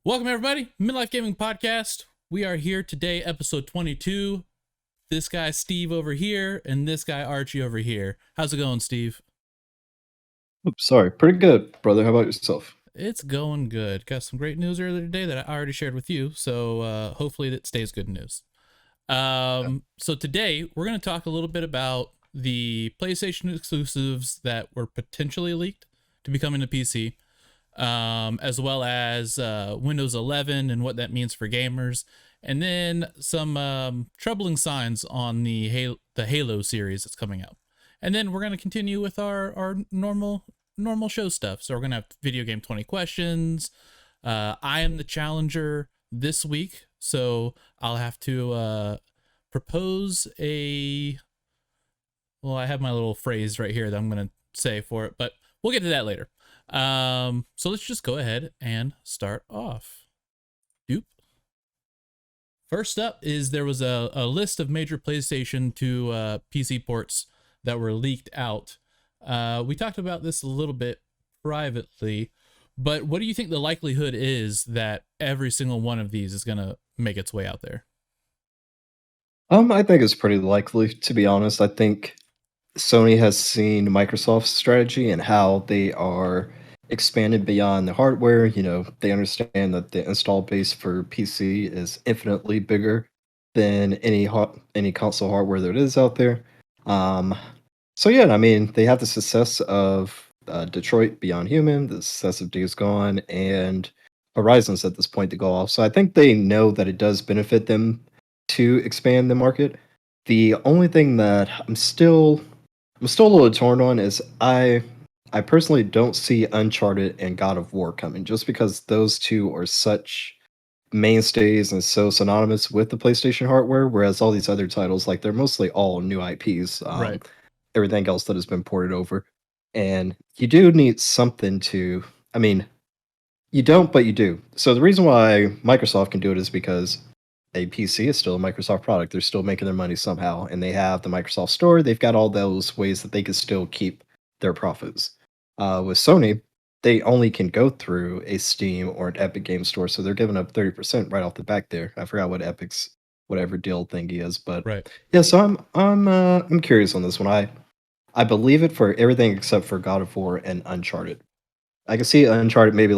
Welcome, everybody. Midlife Gaming Podcast. We are here today, episode 22. This guy, Steve, over here, and this guy, Archie, over here. How's it going, Steve? Oops, sorry. Pretty good, brother. How about yourself? It's going good. Got some great news earlier today that I already shared with you, so hopefully that stays good news. So today, we're going to talk a little bit about the PlayStation exclusives that were potentially leaked to be coming to PC. As well as Windows 11 and what that means for gamers, and then some troubling signs on the Halo series that's coming out. And then we're going to continue with our normal show stuff. So we're going to have video game 20 questions. I am the challenger this week, so I'll have to propose a... Well, I have my little phrase right here that I'm going to say for it, but we'll get to that later. So let's just go ahead and start off. Doop. First up is there was a list of major PlayStation to PC ports that were leaked out. We talked about this a little bit privately, but what do you think the likelihood is that every single one of these is going to make its way out there? I think it's pretty likely, to be honest. I think Sony has seen Microsoft's strategy and how they are expanded beyond the hardware. They understand that the install base for PC is infinitely bigger than any console hardware that is out there. Um, so yeah, I mean, they have the success of Detroit Beyond Human, the success of Days Gone, and Horizons at this point to go off. So I think they know that it does benefit them to expand the market. The only thing that I'm still a little torn on is I personally don't see Uncharted and God of War coming just because those two are such mainstays and so synonymous with the PlayStation hardware, whereas all these other titles, like they're mostly all new IPs. Right. Everything else that has been ported over. And you do need something to I mean, you don't, but you do. So the reason why Microsoft can do it is because a PC is still a Microsoft product. They're still making their money somehow, and they have the Microsoft Store. They've got all those ways that they can still keep their profits. With Sony, they only can go through a Steam or an Epic Game Store, so they're giving up 30% right off the back there. I forgot what Epic's whatever deal thingy is, but Right. yeah. So I'm curious on this one. I believe it for everything except for God of War and Uncharted. I can see Uncharted maybe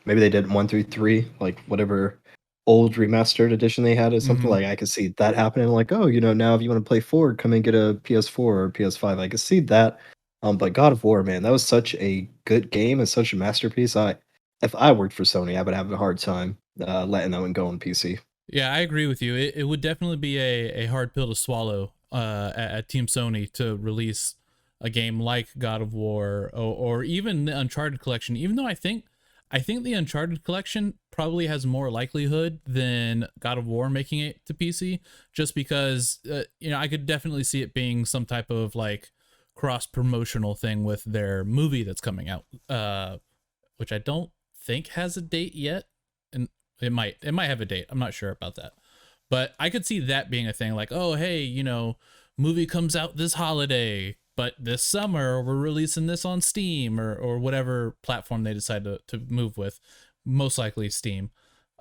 they did 1 through 3, like whatever old remastered edition they had or something. Mm-hmm. Like I could see that happening. Like, oh, now if you want to play 4, come and get a PS4 or PS5. I could see that. But God of War, man, that was such a good game and such a masterpiece. If I worked for Sony, I would have a hard time letting that one go on PC. Yeah, I agree with you. It would definitely be a hard pill to swallow at Team Sony to release a game like God of War or even the Uncharted collection. Even though I think the Uncharted collection probably has more likelihood than God of War making it to PC, just because I could definitely see it being some type of like cross promotional thing with their movie that's coming out, which I don't think has a date yet. And it might have a date. I'm not sure about that. But I could see that being a thing like, oh, hey, movie comes out this holiday, but this summer we're releasing this on Steam or whatever platform they decide to move with. Most likely Steam.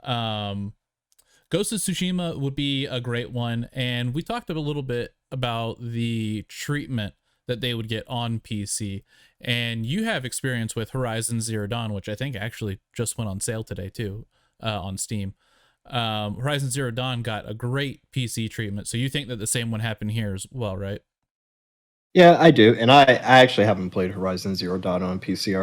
Ghost of Tsushima would be a great one. And we talked a little bit about the treatment that they would get on PC. And you have experience with Horizon Zero Dawn, which I think actually just went on sale today too. On Steam. Horizon Zero Dawn got a great PC treatment, so you think that the same one happened here as well, right? Yeah, I do, and I actually haven't played Horizon Zero Dawn on PC.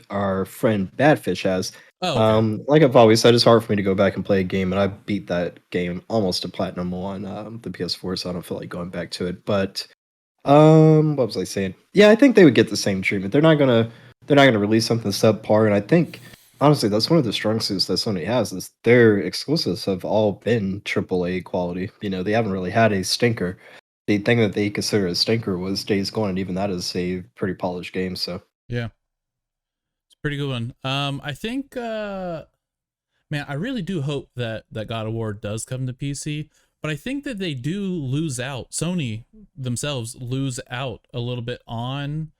Our friend Badfish has. Oh, okay. Like I've always said, it's hard for me to go back and play a game, and I beat that game almost to platinum on the PS4, so I don't feel like going back to it. But what was I saying? Yeah, I think they would get the same treatment. They're not gonna release something subpar, and I think honestly that's one of the strong suits that Sony has is their exclusives have all been AAA quality. They haven't really had a stinker. The thing that they consider a stinker was Days Gone, and even that is a pretty polished game. So Yeah, it's a pretty good one. I think, man, I really do hope that God of War does come to PC, but I think that they do lose out. Sony themselves lose out a little bit on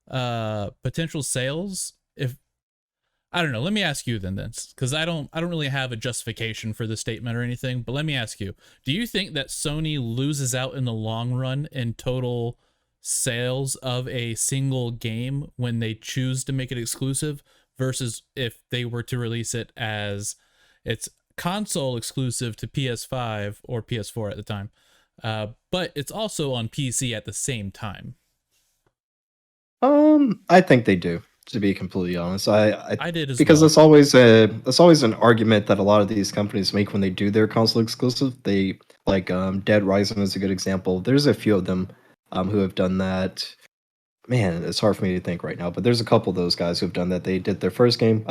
potential sales if I don't know. Let me ask you then, because I don't really have a justification for the statement or anything. But let me ask you: do you think that Sony loses out in the long run in total sales of a single game when they choose to make it exclusive versus if they were to release it as it's console exclusive to PS5 or PS4 at the time, but it's also on PC at the same time? I think they do, to be completely honest. I I did as because well. that's always an argument that a lot of these companies make when they do their console exclusive. They like Dead Rising is a good example. There's a few of them who have done that. Man, it's hard for me to think right now, but there's a couple of those guys who have done that. They did their first game,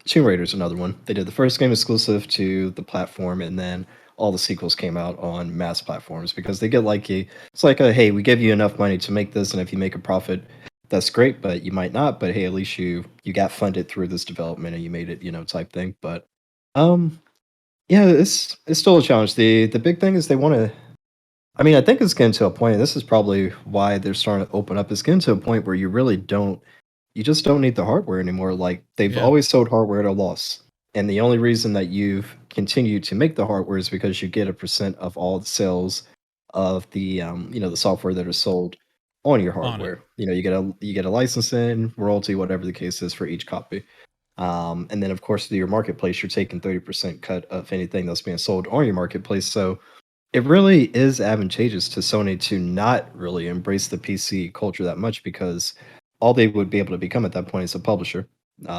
Tomb Raider's another one. They did the first game exclusive to the platform, and then all the sequels came out on mass platforms because they get like it's like a, hey, we give you enough money to make this, and if you make a profit, that's great, but you might not. But hey, at least you got funded through this development and you made it, type thing. But um, yeah, it's still a challenge. The big thing is they want to. I mean, I think it's getting to a point, and this is probably why they're starting to open up. It's getting to a point where you just don't need the hardware anymore. Like they've Yeah, always sold hardware at a loss, and the only reason that you've continued to make the hardware is because you get a percent of all the sales of the software that are sold on your on it. hardware. You get a licensing royalty, whatever the case is, for each copy. And then of course through your marketplace, you're taking 30% cut of anything that's being sold on your marketplace. So it really is advantageous to Sony to not really embrace the PC culture that much because all they would be able to become at that point is a publisher.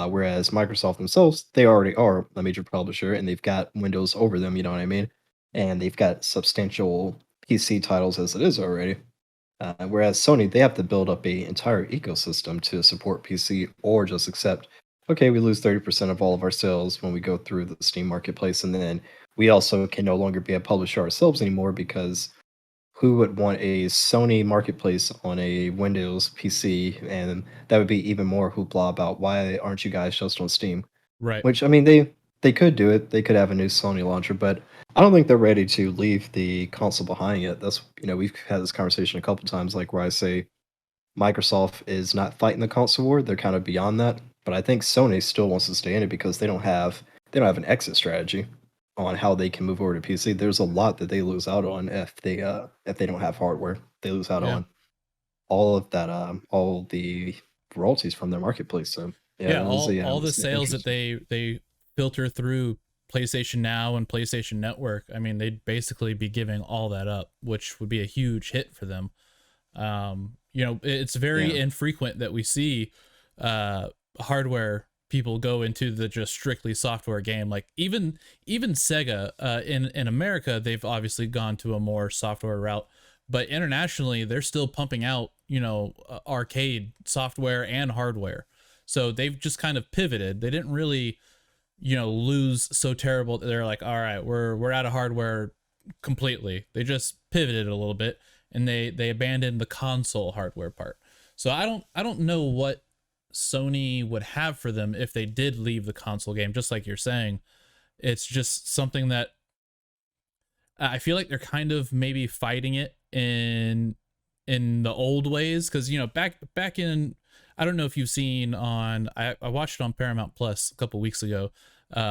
Whereas Microsoft themselves, they already are a major publisher and they've got Windows over them, you know what I mean? And they've got substantial PC titles as it is already. Whereas Sony, they have to build up a entire ecosystem to support PC or just accept, okay, we lose 30% of all of our sales when we go through the Steam marketplace. And then we also can no longer be a publisher ourselves anymore because who would want a Sony marketplace on a Windows PC? And that would be even more hoopla about why aren't you guys just on Steam? Right. Which I mean, they could do it. They could have a new Sony launcher, but I don't think they're ready to leave the console behind yet. That's we've had this conversation a couple times, like where I say Microsoft is not fighting the console war; they're kind of beyond that. But I think Sony still wants to stay in it because they don't have an exit strategy on how they can move over to PC. There's a lot that they lose out on if they don't have hardware. They lose out Yeah. on all of that all the royalties from their marketplace. So yeah, Yeah, all the it's sales that interesting. they filter through PlayStation Now and PlayStation Network, I mean, they'd basically be giving all that up, which would be a huge hit for them. It's Yeah. very infrequent that we see uh hardware people go into the just strictly software game. Like even Sega, in America, they've obviously gone to a more software route, but internationally they're still pumping out, arcade software and hardware. So they've just kind of pivoted. They didn't really, lose so terrible that they're like, all right, we're out of hardware completely. They just pivoted a little bit and they abandoned the console hardware part. So I don't know what Sony would have for them if they did leave the console game. Just like you're saying, it's just something that I feel like they're kind of maybe fighting it in the old ways, because back in, I don't know if you've seen on, I watched it on Paramount Plus a couple weeks ago,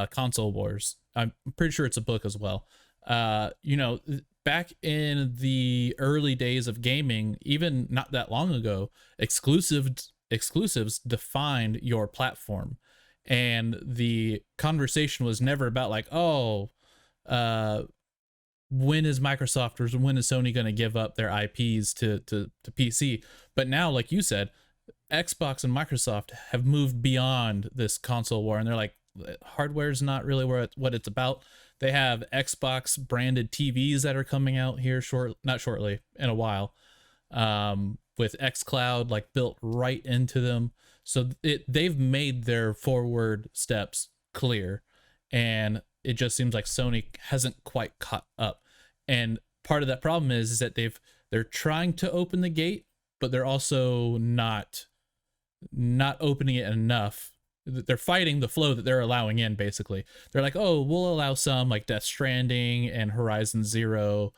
Console Wars. I'm pretty sure it's a book as well. Back in the early days of gaming, even not that long ago, exclusives defined your platform, and the conversation was never about like, oh, uh when is Microsoft or when is Sony going to give up their IPs to PC? But now, like you said, Xbox and Microsoft have moved beyond this console war, and they're like, hardware's not really what it's about. They have Xbox branded TVs that are coming out here not shortly, in a while, with XCloud like built right into them. So they've made their forward steps clear, and it just seems like Sony hasn't quite caught up. And part of that problem is that they're trying to open the gate, but they're also not opening it enough. They're fighting the flow that they're allowing in. Basically, they're like, oh, we'll allow some like Death Stranding and Horizon Zero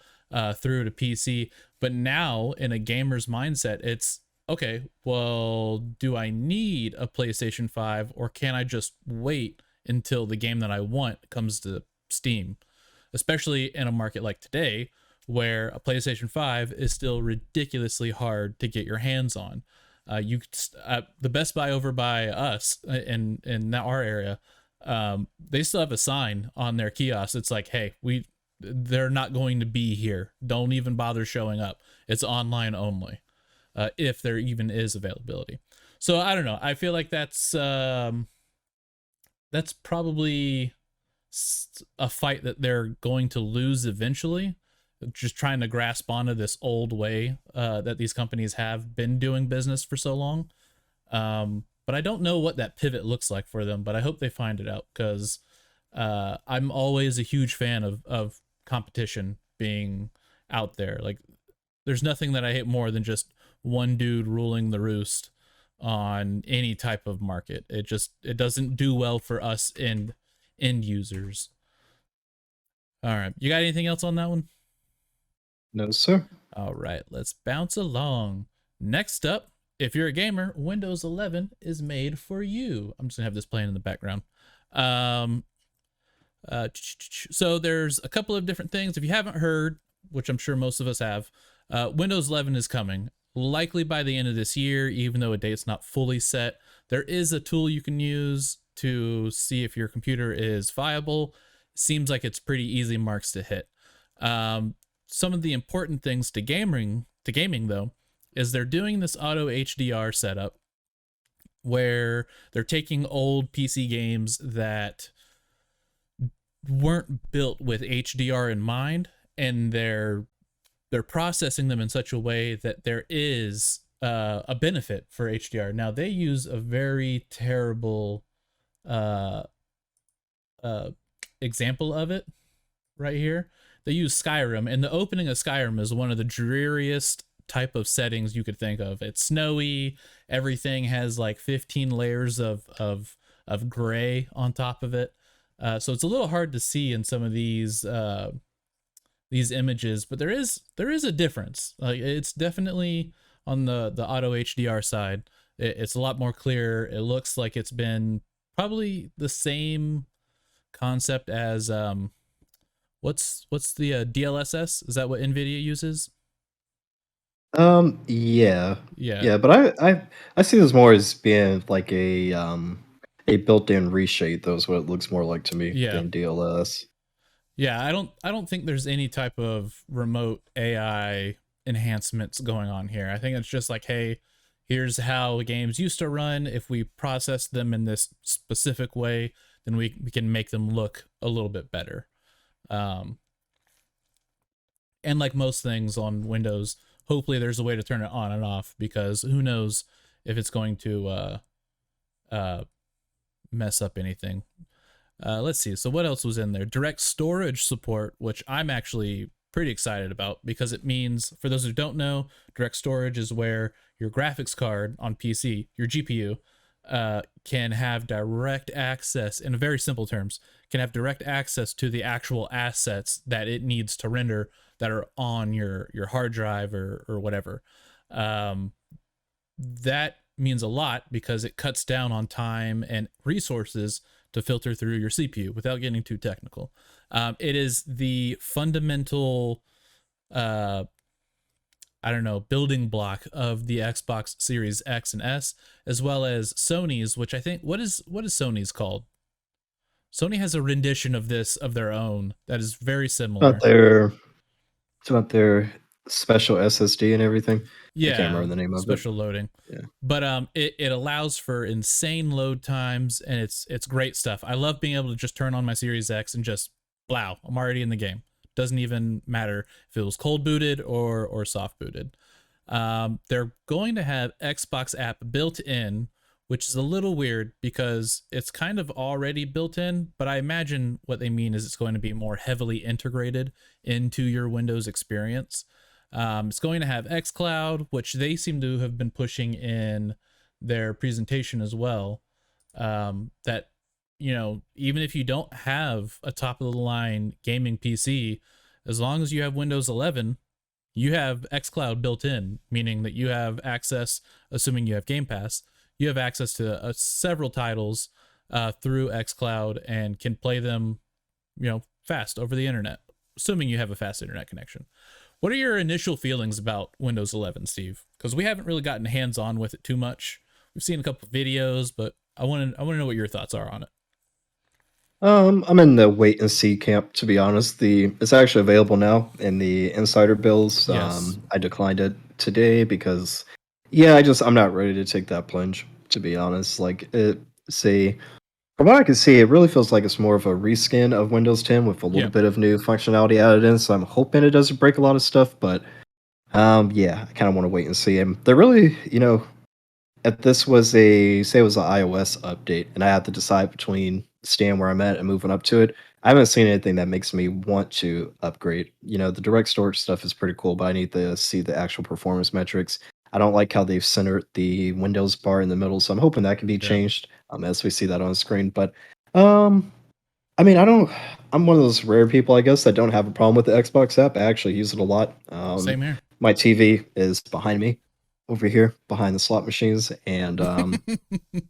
through to PC. But now, in a gamer's mindset, it's okay, well, do I need a PlayStation 5 or can I just wait until the game that I want comes to Steam? Especially in a market like today where a PlayStation 5 is still ridiculously hard to get your hands on. The Best Buy over by us in our area, they still have a sign on their kiosk. It's like, hey, they're not going to be here. Don't even bother showing up. It's online only, if there even is availability. So I don't know. I feel like that's probably a fight that they're going to lose eventually, just trying to grasp onto this old way that these companies have been doing business for so long. But I don't know what that pivot looks like for them, but I hope they find it out, because I'm always a huge fan of competition being out there. Like, there's nothing that I hate more than just one dude ruling the roost on any type of market. It doesn't do well for us end users. All right. You got anything else on that one? No, sir. All right. Let's bounce along. Next up, if you're a gamer, Windows 11 is made for you. I'm just going to have this playing in the background. Um, so there's a couple of different things. If you haven't heard, which I'm sure most of us have, Windows 11 is coming, likely by the end of this year, even though a date's not fully set. There is a tool you can use to see if your computer is viable. Seems like it's pretty easy marks to hit. Some of the important things to gaming though, is they're doing this auto HDR setup where they're taking old PC games that weren't built with HDR in mind, and they're processing them in such a way that there is a benefit for HDR. Now they use a very terrible uh, uh, example of it right here. They use Skyrim, and the opening of Skyrim is one of the dreariest type of settings you could think of. It's snowy, everything has like 15 layers of gray on top of it. So it's a little hard to see in some of these images, but there is a difference. Like, it's definitely on the auto HDR side. It's a lot more clear. It looks like it's been probably the same concept as what's the DLSS? Is that what NVIDIA uses? Yeah. Yeah, Yeah, but I see this more as being like a built-in reshade, though, is what it looks more like to me yeah, than DLS. yeah. I don't think there's any type of remote AI enhancements going on here. I think it's just like, hey, here's how games used to run. If we process them in this specific way, then we can make them look a little bit better. Um, and like most things on Windows, hopefully there's a way to turn it on and off, because who knows if it's going to uh, mess up anything. Let's see. So what else was in there? Direct storage support, which I'm actually pretty excited about, because it means, for those who don't know, direct storage is where your graphics card on PC, your GPU, can have direct access, in very simple terms, can have direct access to the actual assets that it needs to render that are on your hard drive or whatever. Um, that means a lot because it cuts down on time and resources to filter through your CPU without getting too technical. It is the fundamental, uh, I don't know, building block of the Xbox Series X and S, as well as Sony's, which I think, what is Sony's called? Sony has a rendition of this of their own that is very Not similar. their it's not their special SSD and everything. I can't Yeah, remember the name of it. special loading. Yeah. But it allows for insane load times, and it's great stuff. I love being able to just turn on my Series X and just blow, I'm already in the game. Doesn't even matter if it was cold booted or soft booted. They're going to have Xbox app built in, which is a little weird because it's kind of already built in, but I imagine what they mean is it's going to be more heavily integrated into your Windows experience. It's going to have xCloud, which they seem to have been pushing in their presentation as well. That, even if you don't have a top of the line gaming PC, as long as you have Windows 11, you have xCloud built in, meaning that you have access, assuming you have Game Pass, you have access to several titles through xCloud and can play them, fast over the internet, assuming you have a fast internet connection. What are your initial feelings about Windows 11, Steve? Because we haven't really gotten hands on with it too much. We've seen a couple of videos, but I want to know what your thoughts are on it. I'm in the wait and see camp, to be honest. It's actually available now in the insider bills. Yes. I declined it today because, yeah, I'm not ready to take that plunge, to be honest. Say, from what I can see, it really feels like it's more of a reskin of Windows 10 with a little Yeah. bit of new functionality added in. So I'm hoping it doesn't break a lot of stuff, but yeah, I kind of want to wait and see. And they're really, if this was say it was an iOS update and I had to decide between staying where I'm at and moving up to it, I haven't seen anything that makes me want to upgrade. The direct storage stuff is pretty cool, but I need to see the actual performance metrics. I don't like how they've centered the Windows bar in the middle, so I'm hoping that can be Yeah. changed as we see that on the screen. But um, I mean, I don't. I'm one of those rare people, I guess, that don't have a problem with the Xbox app. I actually use it a lot. Same here. My TV is behind me, over here, behind the slot machines, and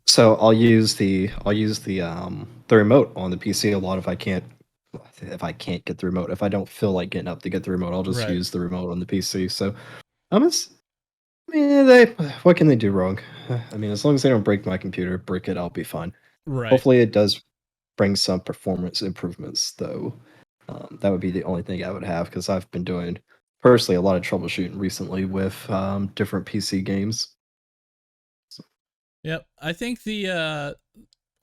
so I'll use the remote on the PC a lot if I can't get the remote. If I don't feel like getting up to get the remote, I'll just Right. use the remote on the PC. So I'm just, I mean, they what can they do wrong? I mean, as long as they don't break my computer, brick it, I'll be fine. Right. Hopefully, it does bring some performance improvements, though. That would be the only thing I would have because I've been doing personally a lot of troubleshooting recently with different PC games. So, Yep. I think the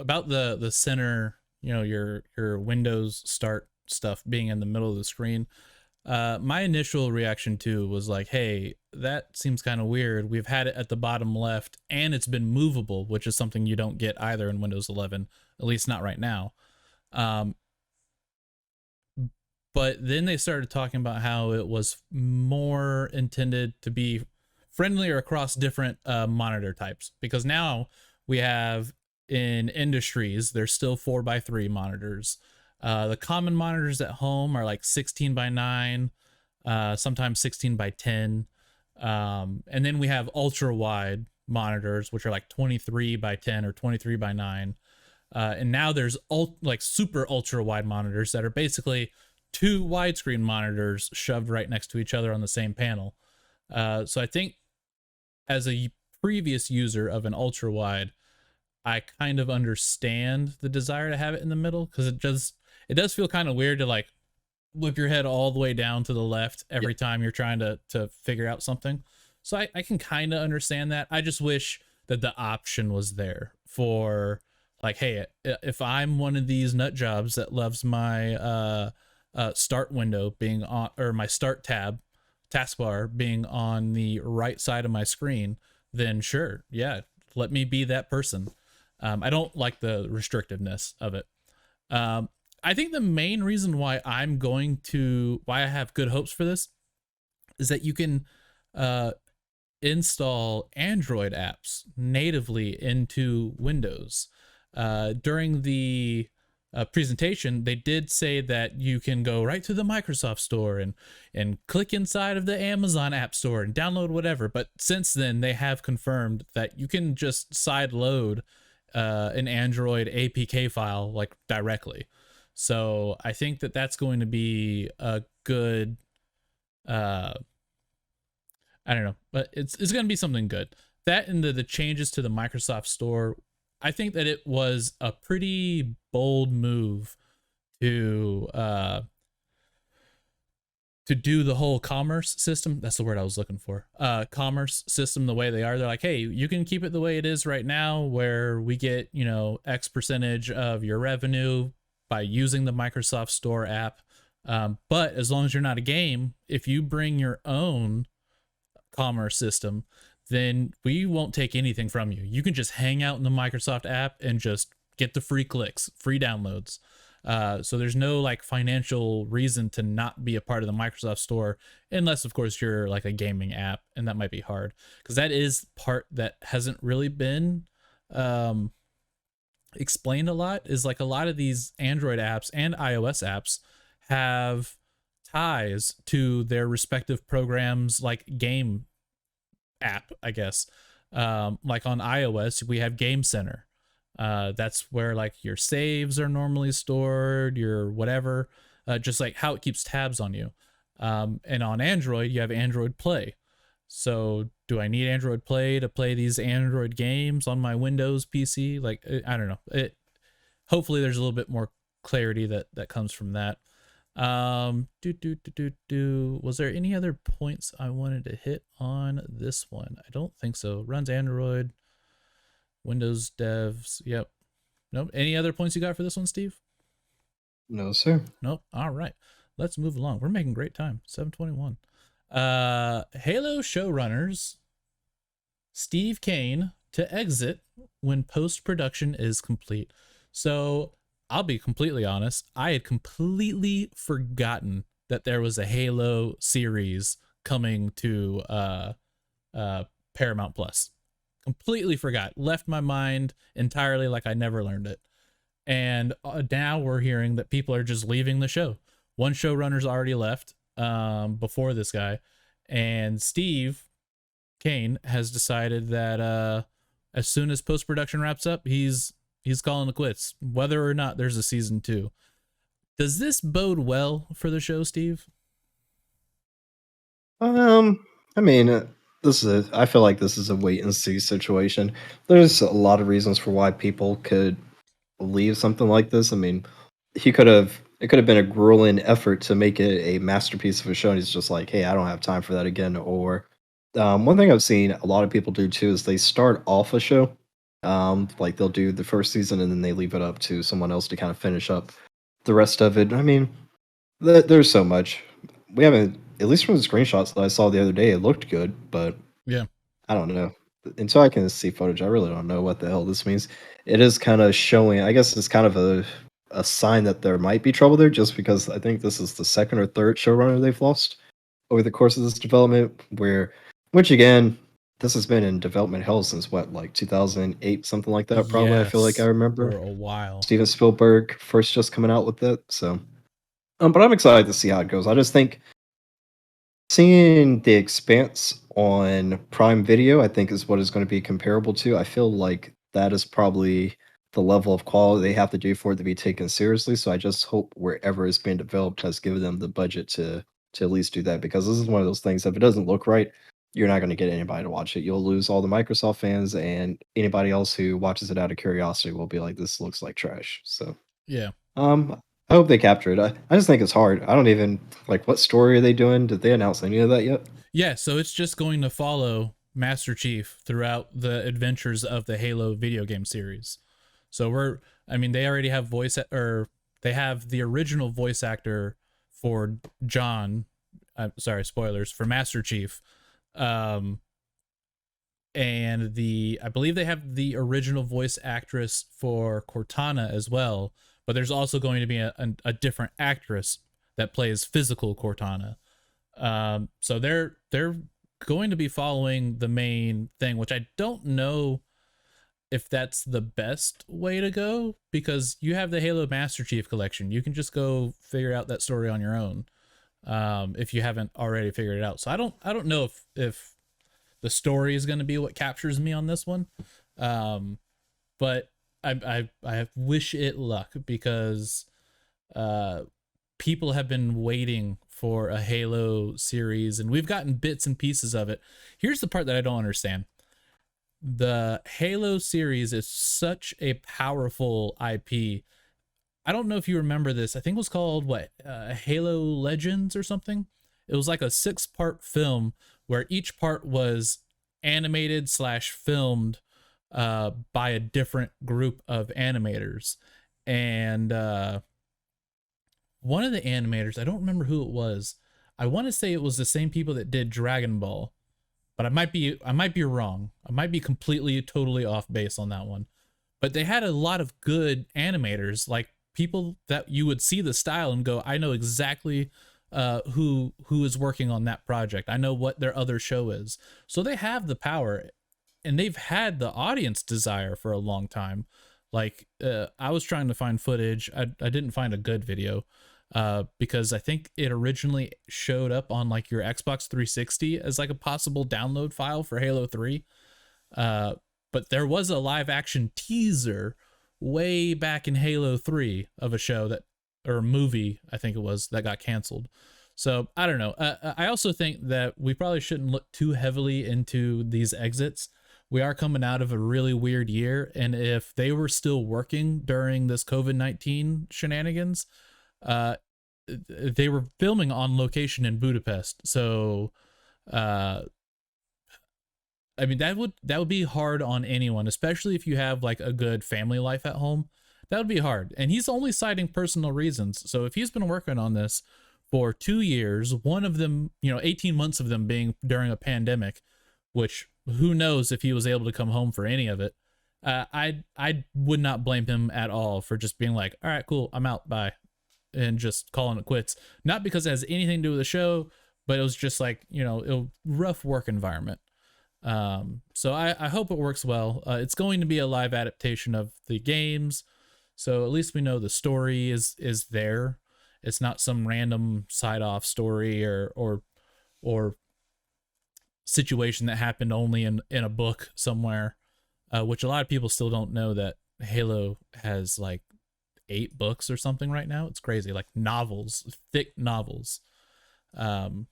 about the center, your Windows start stuff being in the middle of the screen. My initial reaction to was like, hey, that seems kind of weird. We've had it at the bottom left and it's been movable, which is something you don't get either in Windows 11, at least not right now. Um, but then they started talking about how it was more intended to be friendlier across different monitor types, because now we have in industries there's still 4x3 monitors. The common monitors at home are like 16 by 9, sometimes 16 by 10, and then we have ultra wide monitors which are like 23 by 10 or 23 by 9, and now there's like super ultra wide monitors that are basically two widescreen monitors shoved right next to each other on the same panel. So I think as a previous user of an ultra wide, I kind of understand the desire to have it in the middle, because it does feel kind of weird to like whip your head all the way down to the left yeah, every time you're trying to figure out something. So I can kind of understand that. I just wish that the option was there for like, hey, if I'm one of these nut jobs that loves my start window being on, or my start tab taskbar being on the right side of my screen, then sure, yeah, let me be that person. I don't like the restrictiveness of it. Um, I think the main reason why I have good hopes for this is that you can uh, install Android apps natively into Windows. During the presentation, they did say that you can go right to the Microsoft Store and click inside of the Amazon App Store and download whatever. But since then, they have confirmed that you can just side load an Android APK file like directly. So I think that that's going to be a good uh I don't know, but it's going to be something good. That and the changes to the Microsoft Store, I think that it was a pretty bold move to do the whole commerce system. That's the word I was looking for. Commerce system the way they are. They're like, hey, you can keep it the way it is right now, where we get, X percentage of your revenue by using the Microsoft Store app. But as long as you're not a game, if you bring your own commerce system, then we won't take anything from you. You can just hang out in the Microsoft app and just get the free clicks, free downloads. So there's no like financial reason to not be a part of the Microsoft Store, unless of course you're like a gaming app, and that might be hard, because that is part that hasn't really been um, explained a lot. Is like a lot of these Android apps and iOS apps have ties to their respective programs, like game app, I guess. Like on iOS, we have Game Center. That's where like your saves are normally stored, your whatever, just like how it keeps tabs on you. And on Android, you have Android Play. So, do I need Android Play to play these Android games on my Windows PC? Like, I don't know. Hopefully, there's a little bit more clarity that comes from that. Was there any other points I wanted to hit on this one? I don't think so. Runs Android, Windows devs. Yep. Nope. Any other points you got for this one, Steve? No, sir. Nope. All right. Let's move along. We're making great time. 7:21. Halo showrunners Steve Kane to exit when post-production is complete. So I'll be completely honest, I had completely forgotten that there was a Halo series coming to Paramount Plus. Completely forgot. Left my mind entirely, like I never learned it. And now we're hearing that people are just leaving the show. One showrunner's already left before this guy, and Steve Kane has decided that as soon as post-production wraps up, he's calling it quits, whether or not there's a season 2. Does this bode well for the show, Steve? I mean, I feel like this is a wait and see situation. There's a lot of reasons for why people could leave something like this. I mean, it could have been a grueling effort to make it a masterpiece of a show, and he's just like, hey, I don't have time for that again. Or one thing I've seen a lot of people do too is they start off a show, like they'll do the first season and then they leave it up to someone else to kind of finish up the rest of it. I mean, there's so much. We haven't, at least from the screenshots that I saw the other day, it looked good, but Yeah. I don't know. Until I can see footage, I really don't know what the hell this means. It is kind of showing, I guess it's kind of a sign that there might be trouble there, just because I think this is the second or third showrunner they've lost over the course of this development, which again, this has been in development hell since what, like 2008, something like that, probably, I feel like I Yes, remember. for a while. Steven Spielberg first just coming out with it, so. But I'm excited to see how it goes. I just think seeing The Expanse on Prime Video, I think, is what is going to be comparable to. I feel like that is probably the level of quality they have to do for it to be taken seriously. So I just hope wherever it's being developed has given them the budget to at least do that, because this is one of those things. If it doesn't look right, you're not going to get anybody to watch it. You'll lose all the Microsoft fans, and anybody else who watches it out of curiosity will be like, "This looks like trash." So Yeah. I hope they capture it. I just think it's hard. I don't even like, what story are they doing? Did they announce any of that yet? Yeah, so it's just going to follow Master Chief throughout the adventures of the Halo video game series. So they already have they have the original voice actor for John. I'm sorry, spoilers for Master Chief. Um, and I believe they have the original voice actress for Cortana as well, but there's also going to be a different actress that plays physical Cortana. So they're going to be following the main thing, which I don't know if that's the best way to go, because you have the Halo Master Chief collection. You can just go figure out that story on your own, if you haven't already figured it out. So I don't know if the story is going to be what captures me on this one, but I wish it luck, because people have been waiting for a Halo series, and we've gotten bits and pieces of it. Here's the part that I don't understand. The Halo series is such a powerful IP. I don't know if you remember this. I think it was called Halo Legends or something. It was like a 6-part film where each part was animated / filmed by a different group of animators. And one of the animators, I don't remember who it was. I want to say it was the same people that did Dragon Ball, but I might be wrong. I might be completely totally off base on that one. But they had a lot of good animators, like people that you would see the style and go, I know exactly who is working on that project. I know what their other show is. So they have the power, and they've had the audience desire for a long time. Like I was trying to find footage. I didn't find a good video, because I think it originally showed up on like your Xbox 360 as like a possible download file for Halo 3. Uh, but there was a live action teaser way back in Halo 3 of a show that, or a movie, I think it was, that got canceled. So I don't know. I also think that we probably shouldn't look too heavily into these exits. We are coming out of a really weird year, and if they were still working during this COVID-19 shenanigans, uh, they were filming on location in Budapest. So uh, I mean that would be hard on anyone, especially if you have like a good family life at home. That would be hard. And he's only citing personal reasons. So if he's been working on this for 2 years, one of them, 18 months of them being during a pandemic, which who knows if he was able to come home for any of it. I would not blame him at all for just being like, all right, cool, I'm out, bye, and just calling it quits. Not because it has anything to do with the show, but it was just like, a rough work environment. So I hope it works well. It's going to be a live adaptation of the games, so at least we know the story is there. It's not some random side off story or situation that happened only in a book somewhere, which a lot of people still don't know that Halo has like 8 books or something right now. It's crazy, like novels, thick novels. Um,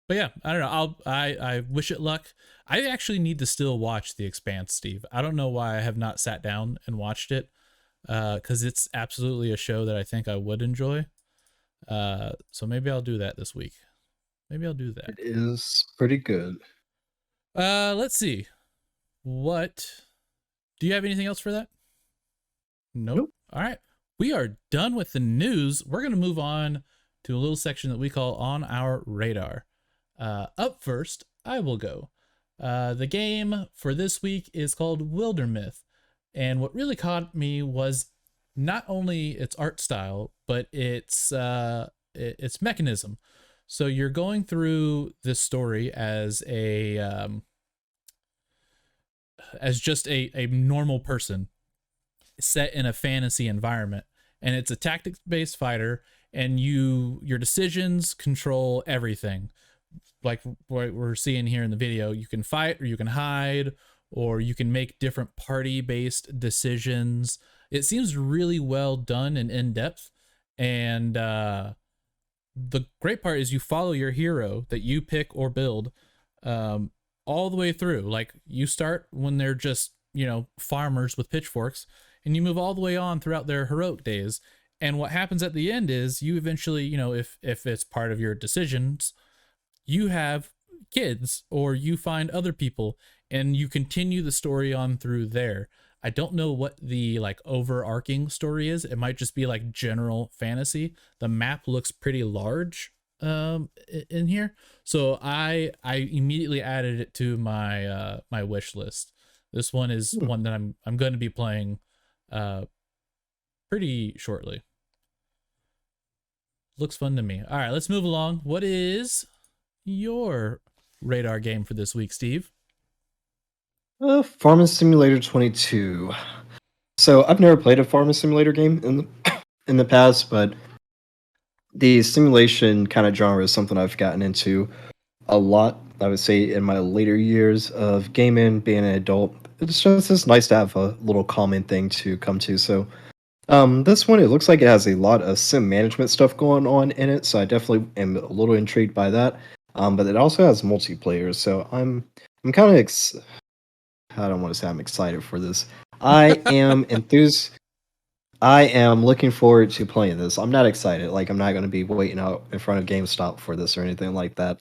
but yeah, I don't know. I wish it luck. I actually need to still watch The Expanse, Steve. I don't know why I have not sat down and watched it, because it's absolutely a show that I think I would enjoy. So maybe I'll do that this week. Maybe I'll do that. It is pretty good. Let's see. What do you have anything else for that? Nope. Nope. All right. We are done with the news. We're going to move on to a little section that we call On Our Radar. Up first, I will go. The game for this week is called Wildermyth. And what really caught me was not only its art style, but its mechanism. So you're going through this story as as just a normal person set in a fantasy environment, and it's a tactics based fighter, and your decisions control everything. Like what we're seeing here in the video, you can fight or you can hide or you can make different party based decisions. It seems really well done and in depth. And the great part is you follow your hero that you pick or build, um, all the way through. Like you start when they're just, farmers with pitchforks, and you move all the way on throughout their heroic days. And what happens at the end is you eventually, if it's part of your decisions, you have kids or you find other people and you continue the story on through there. I don't know what the like overarching story is. It might just be like general fantasy. The map looks pretty large in here. So I immediately added it to my wish list. This one is Hmm. one that I'm going to be playing uh pretty shortly. Looks fun to me. All right, let's move along. What is your radar game for this week, Steve? Farming Simulator 22. So I've never played a Farming Simulator game in the past, but the simulation kind of genre is something I've gotten into a lot. I would say in my later years of gaming, being an adult, it's nice to have a little common thing to come to. So this one, it looks like it has a lot of sim management stuff going on in it, so I definitely am a little intrigued by that. But it also has multiplayer, so I'm kind of I don't want to say I'm excited for this. I am enthused. I am looking forward to playing this. I'm not excited. Like I'm not going to be waiting out in front of GameStop for this or anything like that.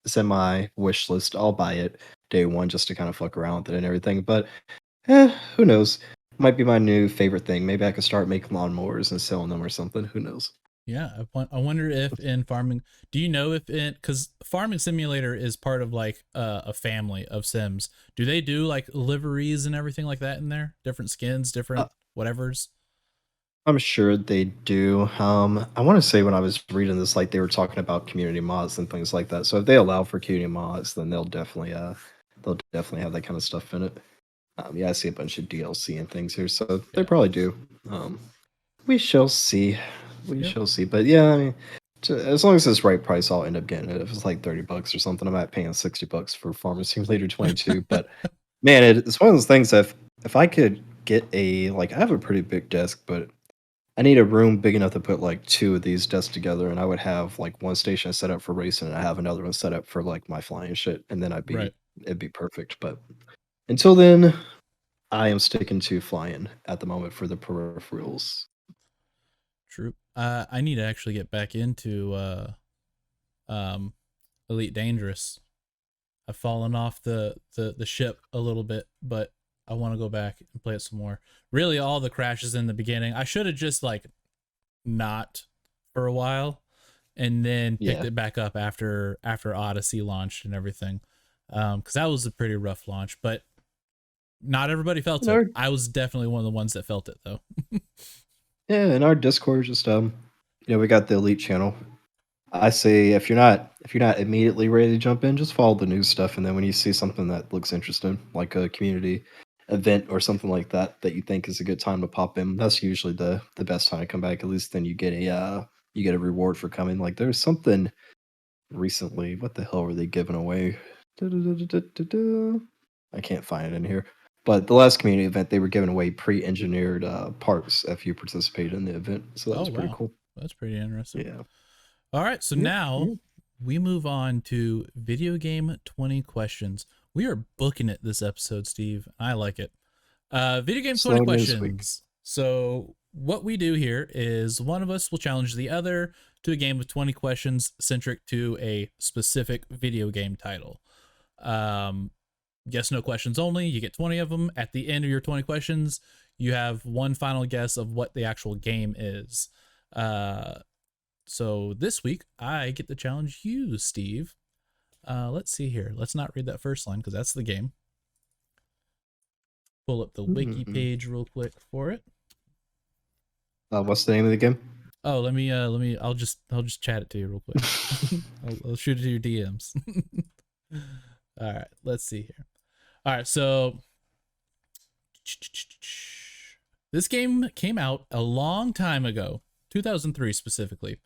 It's in my wish list. I'll buy it day one just to kind of fuck around with it and everything. But who knows? Might be my new favorite thing. Maybe I could start making lawnmowers and selling them or something. Who knows? Yeah, I wonder if in farming, do you know if in, because Farming Simulator is part of like a family of Sims. Do they do like liveries and everything like that in there? Different skins, Uh, different whatevers. I'm sure they do. I want to say when I was reading this, like they were talking about community mods and things like that. So if they allow for community mods, then they'll definitely have that kind of stuff in it. Yeah, I see a bunch of DLC and things here, so they Yeah. probably do. We shall see. we Yep. shall see. But yeah, I mean, as long as it's right price, I'll end up getting it. If it's like $30 or something, I'm not paying $60 for Farming Simulator 22. But man, it's one of those things that if I could get I have a pretty big desk, but I need a room big enough to put like two of these desks together, and I would have like one station set up for racing, and I have another one set up for like my flying shit, and then Right. it'd be perfect. But until then, I am sticking to flying at the moment for the peripherals. True. I need to actually get back into um Elite Dangerous. I've fallen off the ship a little bit, but I want to go back and play it some more. Really, all the crashes in the beginning, I should have just like not for a while, and then picked Yeah. it back up after Odyssey launched and everything, because that was a pretty rough launch. But not everybody felt In it. our I was definitely one of the ones that felt it though. Yeah, in our Discord, just we got the Elite channel. I say if you're not immediately ready to jump in, just follow the news stuff, and then when you see something that looks interesting, like a community event or something like that, that you think is a good time to pop in, that's usually the best time to come back. At least then you get a reward for coming. Like there's something recently. What the hell were they giving away? Du-du-du-du-du-du. I can't find it in here. But the last community event, they were giving away pre-engineered parts if you participated in the event. So that Oh was pretty wow, cool. that's pretty interesting. Yeah. All right, so Yep. now Yep. we move on to video game 20 questions. We are booking it this episode, Steve. I like it. Video game 20 Slow news week. questions. So, what we do here is one of us will challenge the other to a game of 20 questions centric to a specific video game title. Um, yes, no questions only. You get 20 of them. At the end of your 20 questions, you have one final guess of what the actual game is. So this week, I get to challenge you, Steve. Let's see here. Let's not read that first line because that's the game. Pull up the wiki Mm-hmm. page real quick for it. What's the name of the game? Oh, I'll just chat it to you real quick. I'll shoot it to your DMs. All right, let's see here. All right, so this game came out a long time ago, 2003 specifically.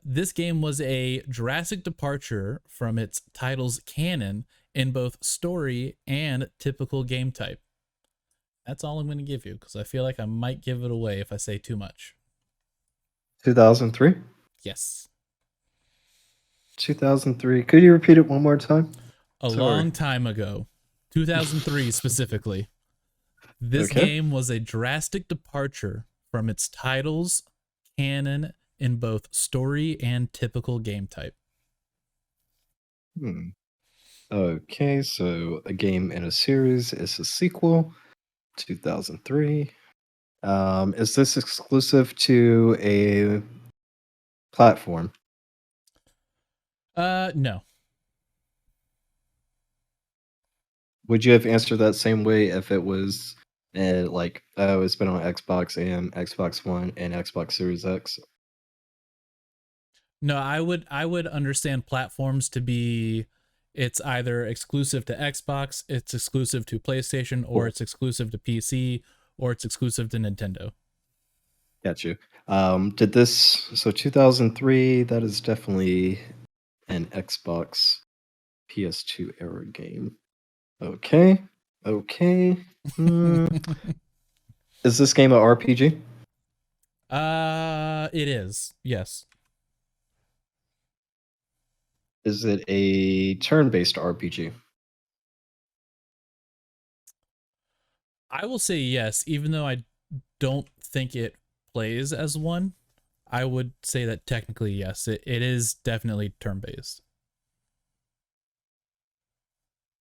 This game was a drastic departure from its title's canon in both story and typical game type. That's all I'm going to give you because I feel like I might give it away if I say too much. 2003. Yes. 2003. Could you repeat it one more time? A Sorry. long time ago, 2003 specifically, this Okay. game was a drastic departure from its title's canon in both story and typical game type. Hmm. Okay, so a game in a series is a sequel. 2003. Is this exclusive to a platform? No. Would you have answered that same way if it was it's been on Xbox and Xbox One and Xbox Series X? No, I would understand platforms to be it's either exclusive to Xbox, it's exclusive to PlayStation, or Cool. it's exclusive to PC, or it's exclusive to Nintendo. Got you. Did this so 2003? That is definitely an Xbox PS2 era game. Okay. Okay. Hmm. Is this game a RPG? It is. Yes. Is it a turn-based RPG? I will say yes, even though I don't think it plays as one. I would say that technically yes, it is definitely turn based.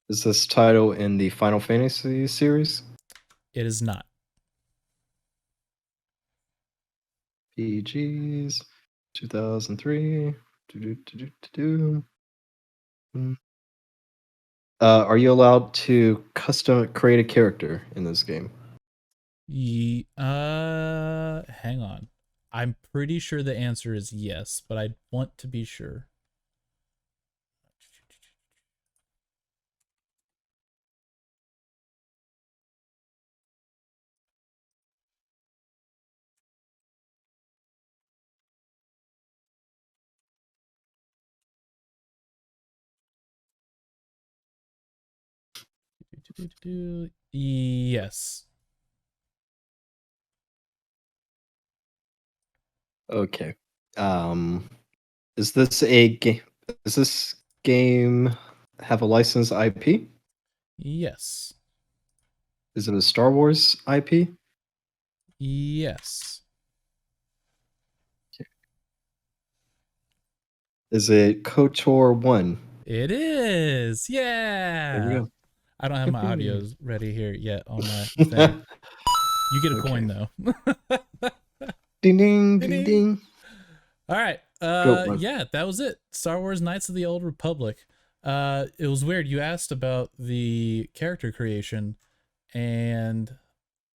Is this title in the Final Fantasy series? It is not. PGs, 2003. Do-do-do-do-do-do. Mm. Are you allowed to custom create a character in this game? Hang on. I'm pretty sure the answer is yes, but I want to be sure. Yes. Okay. Um, is this a game? Does this game have a licensed IP? Yes. Is it a Star Wars IP? Yes. Is it KOTOR 1? It is. There we Yeah. go. I don't have my Yippee. audios ready here yet on my thing. You get a Okay. coin though. Ding ding Ding, ding ding. ding. All right. Go one. Yeah, that was it. Star Wars Knights of the Old Republic. It was weird. You asked about the character creation, and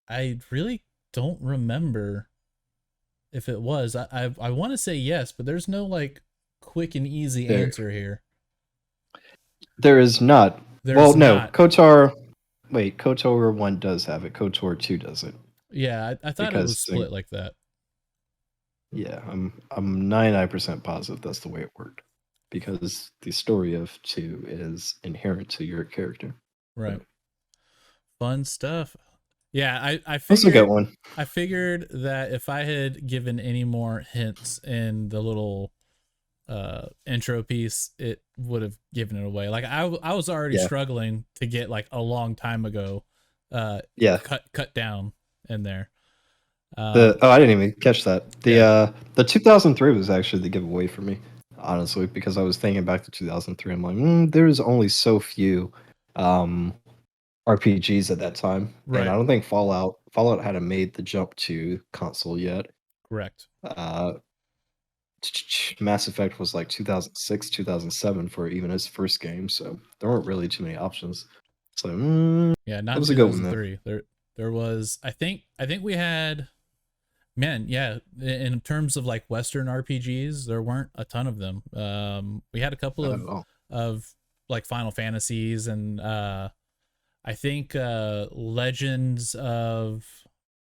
I really don't remember if it was. I want to say yes, but there's no like quick and easy There. answer here. There is not. Well, There's no. not. KOTOR. Wait, KOTOR 1 does have it. KOTOR 2 doesn't. Yeah, I thought it was Because split like that. yeah, I'm 99% positive that's the way it worked. Because the story of 2 is inherent to your character. Right. So, Fun stuff. Yeah, that's a good one. I figured that if I had given any more hints in the little intro piece, it would have given it away. Like I was already Yeah. struggling to get like a long time ago Yeah. cut down in there. I didn't even catch that. Yeah. The 2003 was actually the giveaway for me, honestly, because I was thinking back to 2003. I'm like, there's only so few RPGs at that time, and I Right. don't think Fallout hadn't made the jump to console yet. Correct. Uh, Mass Effect was like 2006, 2007 for even his first game, so there weren't really too many options. So Yeah, that not in was a good one though. 2003. There was I think we had, man, yeah, in terms of like Western RPGs, there weren't a ton of them. We had a couple Not at all. of like Final Fantasies and I think Legends of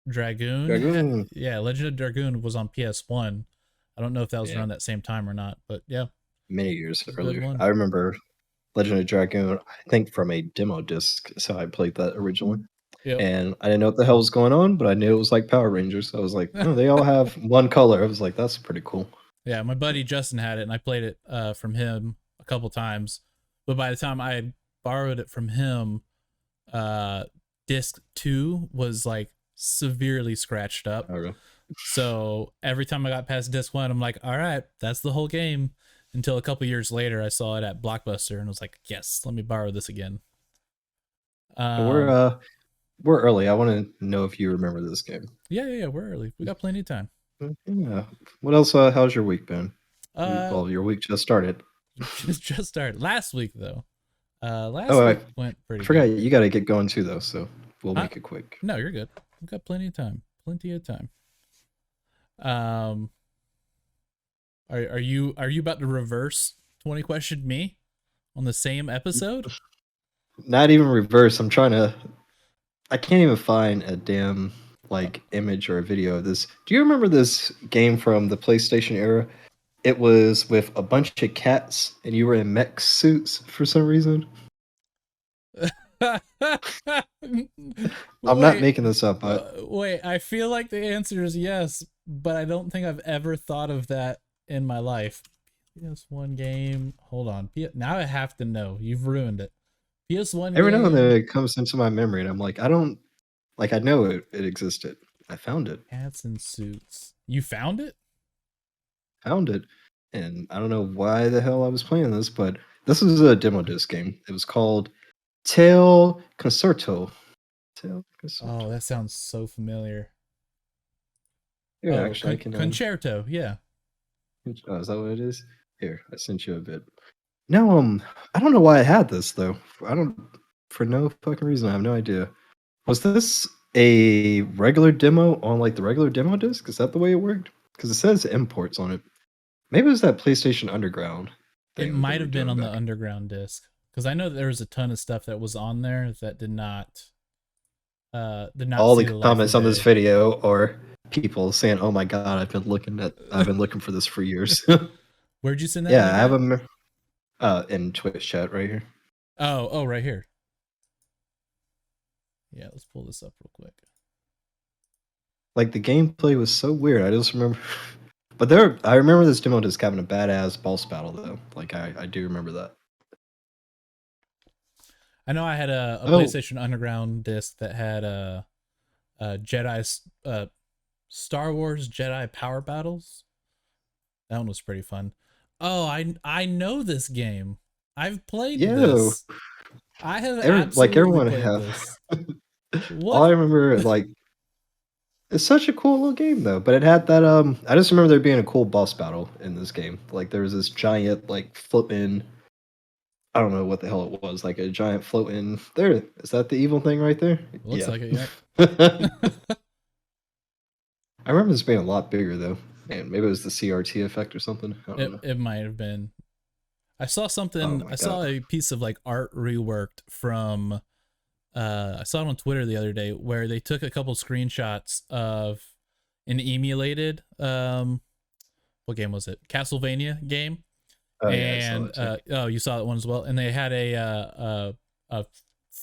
Dragoon. Dragoon. Yeah, Legend of Dragoon was on PS1. I don't know if that was Yeah, around that same time or not, but yeah, many years it's a good earlier. one. I remember Legend of Dragoon, I think from a demo disc, is how I played that originally. Yep. And I didn't know what the hell was going on, but I knew it was like Power Rangers. So I was like, oh, they all have one color. I was like, that's pretty cool. Yeah, my buddy Justin had it, and I played it from him a couple times. But by the time I had borrowed it from him, uh, disc 2 was like severely scratched up. Okay. So every time I got past disc 1, I'm like, all right, that's the whole game. Until a couple years later, I saw it at Blockbuster and was like, yes, let me borrow this again. And Um, we're early. I want to know if you remember this game. yeah, we're early. We got plenty of time. Yeah. What else? How's your week been? Uh, Well, your week just started. just started last week though. Last Oh, week I went pretty forgot good. you got to get going too, though. So we'll Huh? make it quick. No, you're good. We've got plenty of time. Plenty of time. Um, are you about to reverse 20 question me on the same episode? Not even reverse. I'm trying to. I can't even find a damn like image or a video of this. Do you remember this game from the PlayStation era? It was with a bunch of cats, and you were in mech suits for some reason. I'm not Wait, making this up. wait. I feel like the answer is yes, but I don't think I've ever thought of that in my life. PS1 game. Hold on. Now I have to know. You've ruined it. PS1 Every now and then game. it comes into my memory, and I'm like, I don't like. I know it existed. I found it. Cats in suits. You found it? Found it, and I don't know why the hell I was playing this, but this was a demo disc game. It was called Tail Concerto. Tail Oh, Concerto. that sounds so familiar. Here, Oh, actually, I can. concerto. Yeah. Oh, is that what it is? Here, I sent you a bit. No, I don't know why I had this though. I don't, for no fucking reason. I have no idea. Was this a regular demo on like the regular demo disc? Is that the way it worked? Because it says imports on it. Maybe it was that PlayStation Underground It thing that they might were have been doing on the back. underground disc because I know that there was a ton of stuff that was on there that did not All see the the life of comments on this day. video are people saying, "Oh my god, I've been looking for this for years." Where'd you send that Yeah, link I have at? a. In Twitch chat right here. Oh, right here. Yeah, let's pull this up real quick. Like the gameplay was so weird. I just remember, but I remember this demo just having a badass boss battle though. Like I do remember that. I know I had a Oh PlayStation Underground disc that had Jedi Star Wars Jedi Power Battles. That one was pretty fun. Oh, I know this game. I've played yeah, this. I have absolutely everyone played have. this. All What? I remember like it's such a cool little game though. But it had that I just remember there being a cool boss battle in this game. Like there was this giant like flipping. I don't know what the hell it was. Like a giant floating. There is that the evil thing right there? Looks Yeah. like it, yep. I remember this being a lot bigger though. And maybe it was the CRT effect or something. I don't know. It might have been. I saw Oh something. my I god. saw a piece of like art reworked from. I saw it on Twitter the other day where they took a couple screenshots of an emulated what game was it? Castlevania game, Oh yeah, I saw and that too. oh, you saw that one as well. And they had a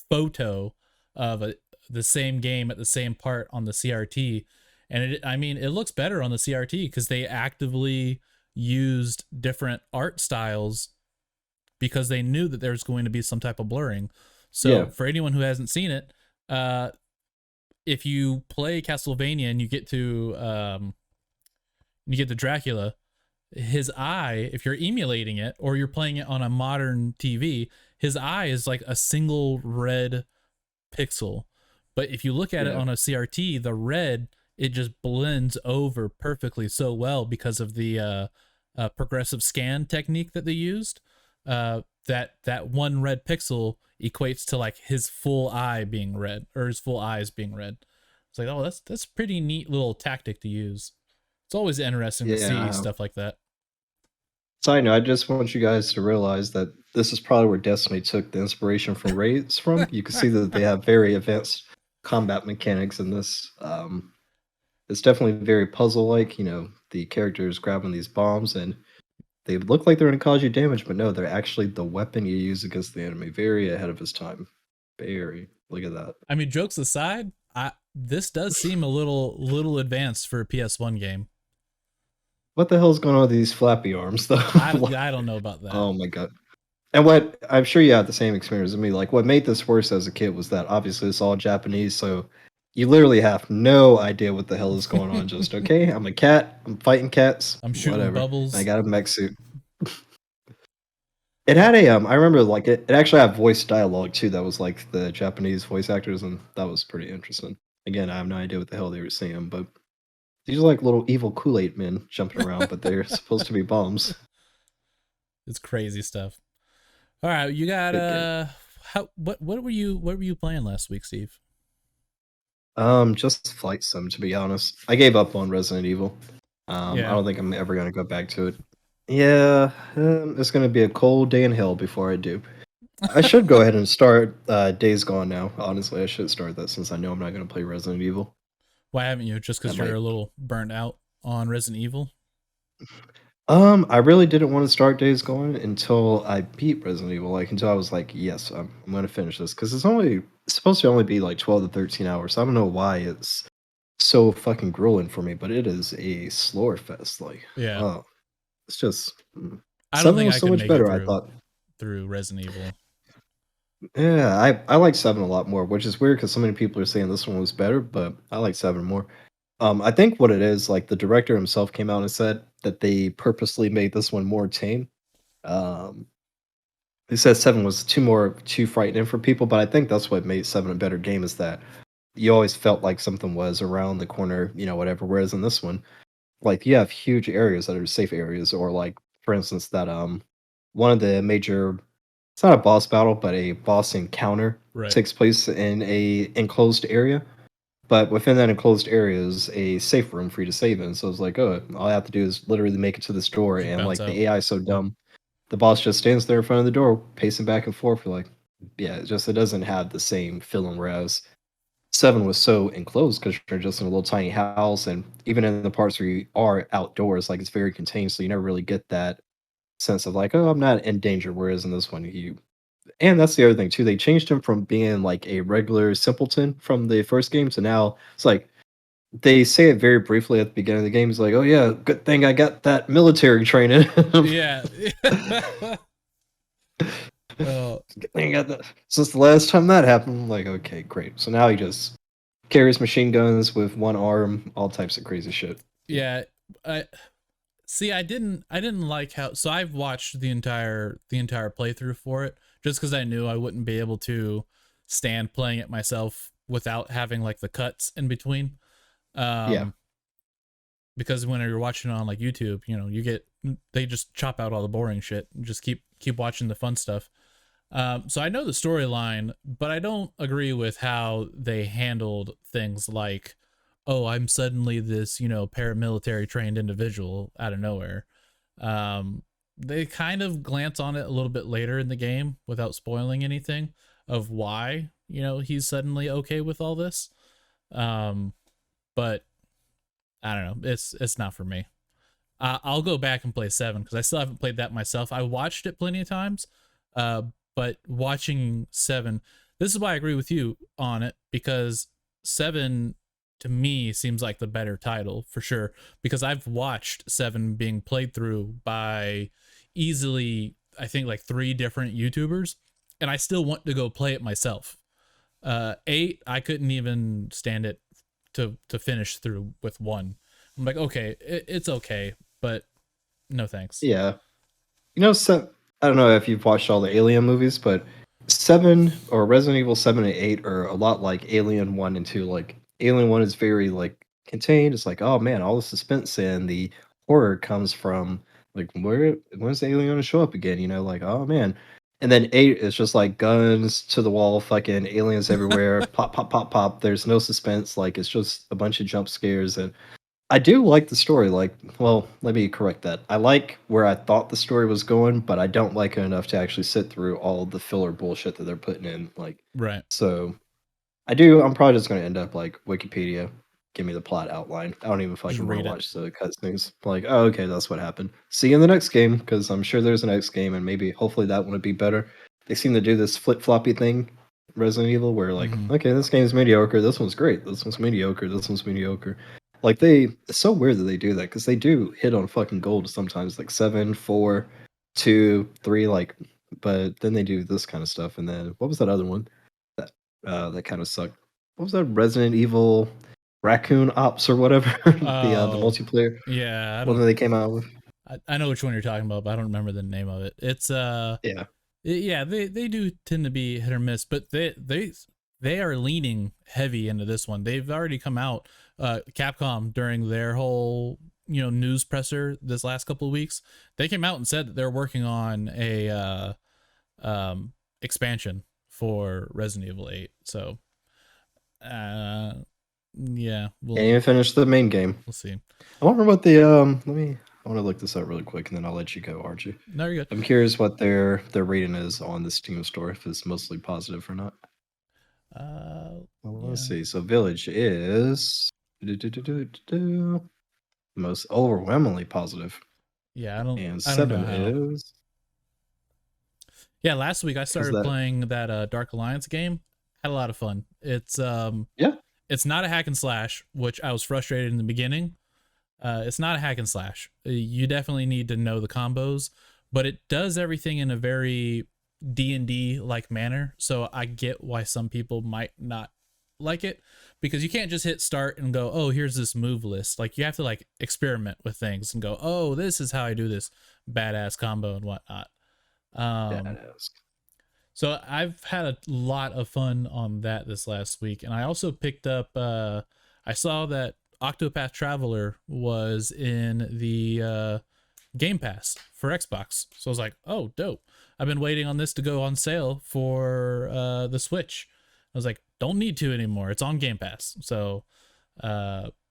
photo of the same game at the same part on the CRT, and I mean, it looks better on the CRT because they actively used different art styles because they knew that there's going to be some type of blurring. Yeah. So for anyone who hasn't seen it, if you play Castlevania and you get to Dracula, his eye, if you're emulating it or you're playing it on a modern TV, his eye is like a single red pixel. But if you look at it Yeah. on a CRT, the red, it just blends over perfectly so well because of the progressive scan technique that they used. That one red pixel equates to like his full eye being red or his full eyes being red. It's like, oh, that's pretty neat little tactic to use. It's always interesting to see Yeah. stuff like that. Side note, I just want you guys to realize that this is probably where Destiny took the inspiration from raids from. You can see that they have very advanced combat mechanics in this. It's definitely very puzzle-like. You know, the characters grabbing these bombs, and they look like they're going to cause you damage, but no, they're actually the weapon you use against the enemy. Very ahead of his time. Very. Look at that. I mean, jokes aside, this does seem a little advanced for a PS1 game. What the hell is going on with these flappy arms, though? I don't know about that. Oh my god. And what I'm sure you had the same experience as me. Like what made this worse as a kid was that obviously it's all Japanese, so you literally have no idea what the hell is going on. Just okay, I'm a cat, I'm fighting cats, I'm shooting whatever. I bubbles. got a mech suit. It had a I remember like it actually had voice dialogue too that was like the Japanese voice actors, and that was pretty interesting. Again, I have no idea what the hell they were saying, but these are like little evil Kool-Aid men jumping around, but they're supposed to be bombs. It's crazy stuff. All right, you got Good game. what were you playing last week, Steve? Just Flight Sim, to be honest. I gave up on Resident Evil. I Yeah. don't think I'm ever gonna go back to it. Yeah, it's gonna be a cold day in hell before I do. I should go ahead and start Days Gone now. Honestly, I should start that since I know I'm not gonna play Resident Evil. Why haven't you? Just That because you're might. a little burnt out on Resident Evil? I really didn't want to start Days Gone until I beat Resident Evil. Like until I was like, yes, I'm gonna finish this because it's supposed to only be like 12 to 13 hours. I don't know why it's so fucking grueling for me, but it is a slower fest. Like, Yeah. oh, it's just I don't 7 think was I so could much make it better. I thought. through Resident Evil. Yeah, I like 7 a lot more, which is weird because so many people are saying this one was better, but I like 7 more. I think what it is, like the director himself came out and said that they purposely made this one more tame. Um, he said 7 was too frightening for people, but I think that's what made 7 a better game is that you always felt like something was around the corner, whatever. Whereas in this one, like you have huge areas that are safe areas, or like for instance that one of the major it's not a boss battle, but a boss encounter Right. takes place in a enclosed area. But within that enclosed area is a safe room for you to save in. So it's like, oh, all I have to do is literally make it to this door, Just and bounce like out. the AI is so Yep. dumb, the boss just stands there in front of the door, pacing back and forth. For like, yeah, it doesn't have the same feeling. Whereas 7 was so enclosed because you're just in a little tiny house, and even in the parts where you are outdoors, like it's very contained, so you never really get that sense of like, oh, I'm not in danger. Whereas in this one, you and that's the other thing too. They changed him from being like a regular simpleton from the first game to now it's like they say it very briefly at the beginning of the game. It's like, oh yeah, good thing I got that military training. Yeah. Oh, Good thing I got that. Since the last time that happened, I'm like, okay, great. So now he just carries machine guns with one arm, all types of crazy shit. yeah. I see. I didn't like how. So I've watched the entire playthrough for it just because I knew I wouldn't be able to stand playing it myself without having like the cuts in between. Yeah, Um, because when you're watching it on like YouTube, you get they just chop out all the boring shit and just keep watching the fun stuff. So I know the storyline, but I don't agree with how they handled things like, oh, I'm suddenly this, paramilitary trained individual out of nowhere. Um, they kind of glance on it a little bit later in the game without spoiling anything of why, he's suddenly okay with all this. Um, but I don't know. It's not for me. I'll go back and play 7 because I still haven't played that myself. I watched it plenty of times, uh, but watching 7, this is why I agree with you on it because 7 to me seems like the better title for sure because I've watched 7 being played through by easily I think like 3 different YouTubers, and I still want to go play it myself. 8 I couldn't even stand it to finish through with 1. I'm like, okay, it's okay, but no thanks. yeah. I don't know if you've watched all the Alien movies, but 7 or Resident Evil 7 and 8 are a lot like Alien 1 and 2. Like, Alien 1 is very, like, contained. It's like, oh man, all the suspense and the horror comes from, like, when's the alien gonna show up again? Like, oh man. And then 8 is just like guns to the wall, fucking aliens everywhere, pop, pop, pop, pop. There's no suspense. Like, it's just a bunch of jump scares. And I do like the story, like well, let me correct that. I like where I thought the story was going, but I don't like it enough to actually sit through all the filler bullshit that they're putting in, like, Right. so I'm probably just gonna end up like Wikipedia, give me the plot outline. I don't even Just fucking wanna read it. watch the cutscenes. Like, "Oh, okay, that's what happened. See you in the next game," because 'cause I'm sure there's a next game, and maybe hopefully that one would be better. They seem to do this flip-floppy thing, Resident Evil, where like, Mm-hmm. "Okay, this game's mediocre, this one's great, this one's mediocre, this one's mediocre." It's so weird that they do that because they do hit on fucking gold sometimes, like 7, 4, 2, 3, like, but then they do this kinda stuff, and then what was that other one? That that kind of sucked. What was that Resident Evil Raccoon Ops or whatever? The Oh, multiplayer yeah. I one don't. that they came out with. I know which one you're talking about, but I don't remember the name of it. It's Yeah. yeah. They do tend to be hit or miss, but they are leaning heavy into this one. They've already come out. Capcom during their whole news presser this last couple of weeks, they came out and said that they're working on a expansion for Resident Evil 8. So, uh, yeah, Can't we'll even finish the main game. we'll see. I wonder what the I want to look this up really quick and then I'll let you go, Archie. No, you're good. I'm curious what their rating is on the Steam store, if it's mostly positive or not. Well, let's Yeah, see. So Village is most overwhelmingly positive, yeah. I don't and I don't know 7 how. is Yeah, last week I is started that playing that Dark Alliance game. Had a lot of fun. yeah. It's not a hack and slash, which I was frustrated in the beginning. It's not a hack and slash. You definitely need to know the combos, but it does everything in a very D&D like manner. So I get why some people might not like it because you can't just hit start and go, "Oh, here's this move list." Like you have to like experiment with things and go, "Oh, this is how I do this badass combo and whatnot." Um, Badass. so I've had a lot of fun on that this last week, and I also picked up. I saw that Octopath Traveler was in the Game Pass for Xbox, so I was like, "Oh, dope!" I've been waiting on this to go on sale for the Switch. I was like, "Don't need to anymore. It's on Game Pass." So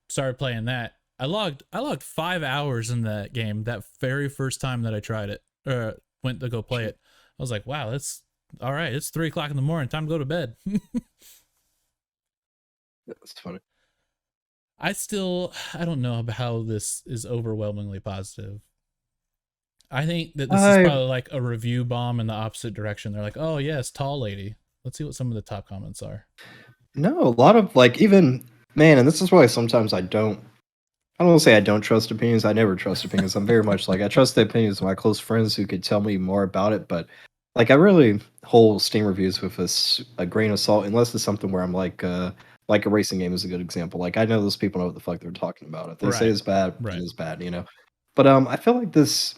started playing that. I logged 5 hours in that game that very first time that I tried it or went to go play it. I was like, "Wow, that's all right. It's 3 o'clock in the morning. Time to go to bed." That's funny. I don't know about how this is overwhelmingly positive. I think that this is I probably like a review bomb in the opposite direction. They're like, oh yes, tall lady. Let's see what some of the top comments are. no, a lot of like even man, and this is why sometimes I don't want to say I don't trust opinions. I never trust opinions. I'm very much like I trust the opinions of my close friends who could tell me more about it. But like I really hold Steam reviews with a grain of salt, unless it's something where I'm like a racing game is a good example. Like I know those people know what the fuck they're talking about. If they say Right. it's bad, it Right. is bad, you know. But I feel like this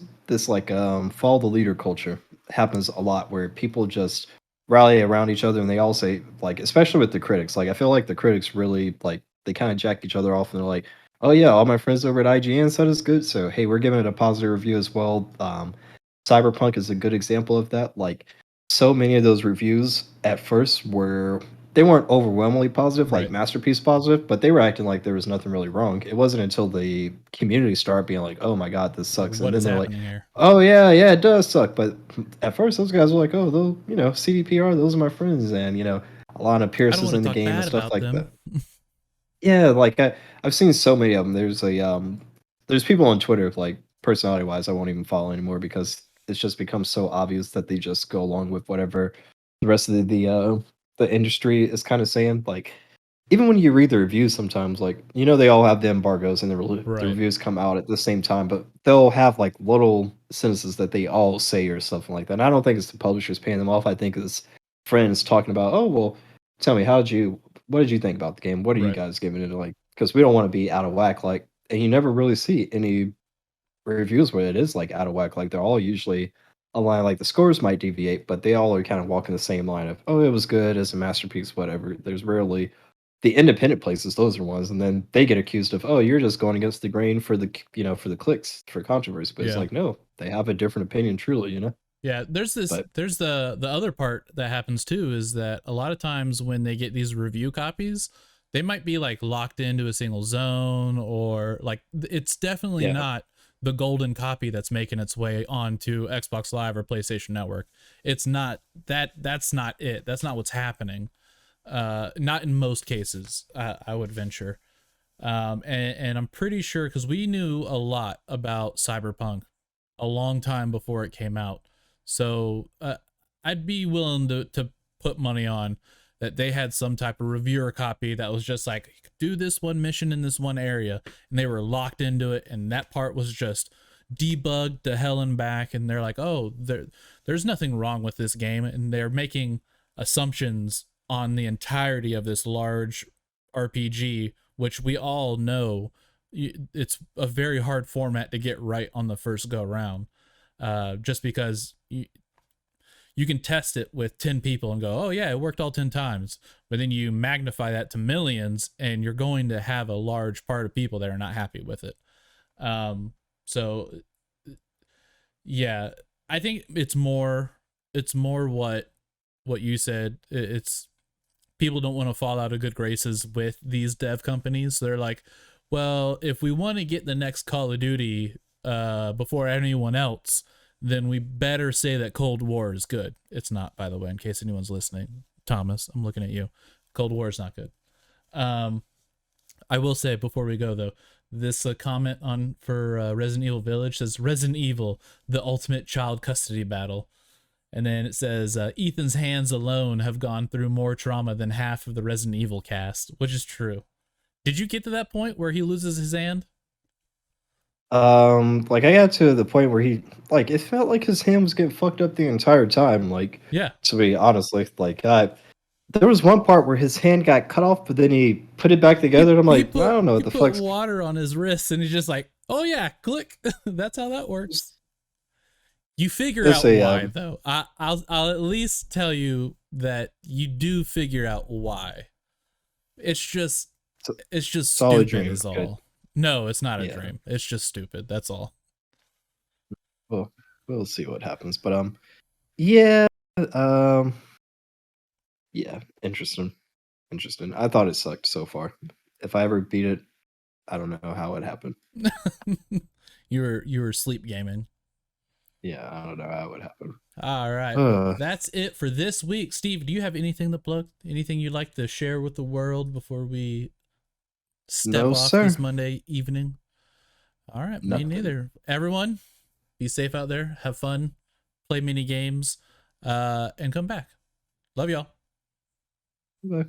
like follow the leader culture happens a lot where people just rally around each other and they all say like especially with the critics. Like I feel like the critics really like they kind of jack each other off and they're like, oh yeah, all my friends over at IGN said it's good, so hey, we're giving it a positive review as well. Cyberpunk is a good example of that. Like, so many of those reviews at first they weren't overwhelmingly positive, like Right. masterpiece positive, but they were acting like there was nothing really wrong. It wasn't until the community started being like, "Oh my god, this sucks," and What then is they're like, happening here? "Oh yeah, yeah, it does suck." But at first, those guys were like, "Oh, those, CDPR, those are my friends," and Alana I Pierce don't is want to in the talk game and bad stuff about like that. them. Yeah, like I've seen so many of them. There's people on Twitter like personality wise I won't even follow anymore because it's just become so obvious that they just go along with whatever the rest of the industry is kind of saying. Like even when you read the reviews sometimes like they all have the embargoes and the Right. reviews come out at the same time, but they'll have like little sentences that they all say or something like that. And I don't think it's the publishers paying them off. I think it's friends talking about, "Oh, well, tell me, what did you think about the game? What are you Right. guys giving it?" Like, because we don't want to be out of whack. Like, and you never really see any reviews where it is like out of whack. Like, they're all usually aligned. Like, the scores might deviate, but they all are kind of walking the same line of, "Oh, it was good as a masterpiece, whatever." There's rarely the independent places; those are ones, and then they get accused of, "Oh, you're just going against the grain for for the clicks for controversy." But it's Yeah. like, no, they have a different opinion, truly. Yeah, But there's the other part that happens too is that a lot of times when they get these review copies, they might be like locked into a single zone or like it's definitely yeah, not the golden copy that's making its way onto Xbox Live or PlayStation Network. It's not that's not it. That's not what's happening. Not in most cases, I would venture. And I'm pretty sure because we knew a lot about Cyberpunk a long time before it came out. So I'd be willing to put money on that they had some type of reviewer copy that was just like, do this one mission in this one area. And they were locked into it. And that part was just debugged to hell and back. And they're like, oh, there's nothing wrong with this game. And they're making assumptions on the entirety of this large RPG, which we all know it's a very hard format to get right on the first go round. Just because you can test it with 10 people and go, oh yeah, it worked all 10 times. But then you magnify that to millions and you're going to have a large part of people that are not happy with it. So yeah, I think it's more what you said. It's people don't want to fall out of good graces with these dev companies. They're like, well, if we want to get the next Call of Duty before anyone else, then we better say that Cold War is good. It's not, by the way, in case anyone's listening. Thomas, I'm looking at you. Cold War is not good. Um, I will say before we go though, this comment on for Resident Evil Village says Resident Evil, the ultimate child custody battle. And then it says Ethan's hands alone have gone through more trauma than half of the Resident Evil cast, which is true. Did you get to that point where he loses his hand? like I got to the point where it felt like his hand was getting fucked up the entire time. Like, Yeah. to be honestly, there was one part where his hand got cut off, but then he put it back He together, and I'm he like, I put don't know he what the put fuck's. water on his wrist and he's just like, "Oh yeah, click." That's how that works. You figure It's out a why though. I'll at least tell you that you do figure out why. It's just it's a it's just solid stupid dream. is Good. all. No, it's not a Yeah. dream. It's just stupid. That's all. Well, we'll see what happens. But yeah, um, yeah, interesting. Interesting. I thought it sucked so far. If I ever beat it, I don't know how it happened. You were sleep gaming. Yeah, I don't know how it happened. All right. Well, Uh, that's it for this week. Steve, do you have anything to plug? Anything you'd like to share with the world before we step no, off sir. this Monday evening? All right. Me Nothing. neither. Everyone, Be safe out there. Have fun. Play mini games. And come back. Love y'all. Bye.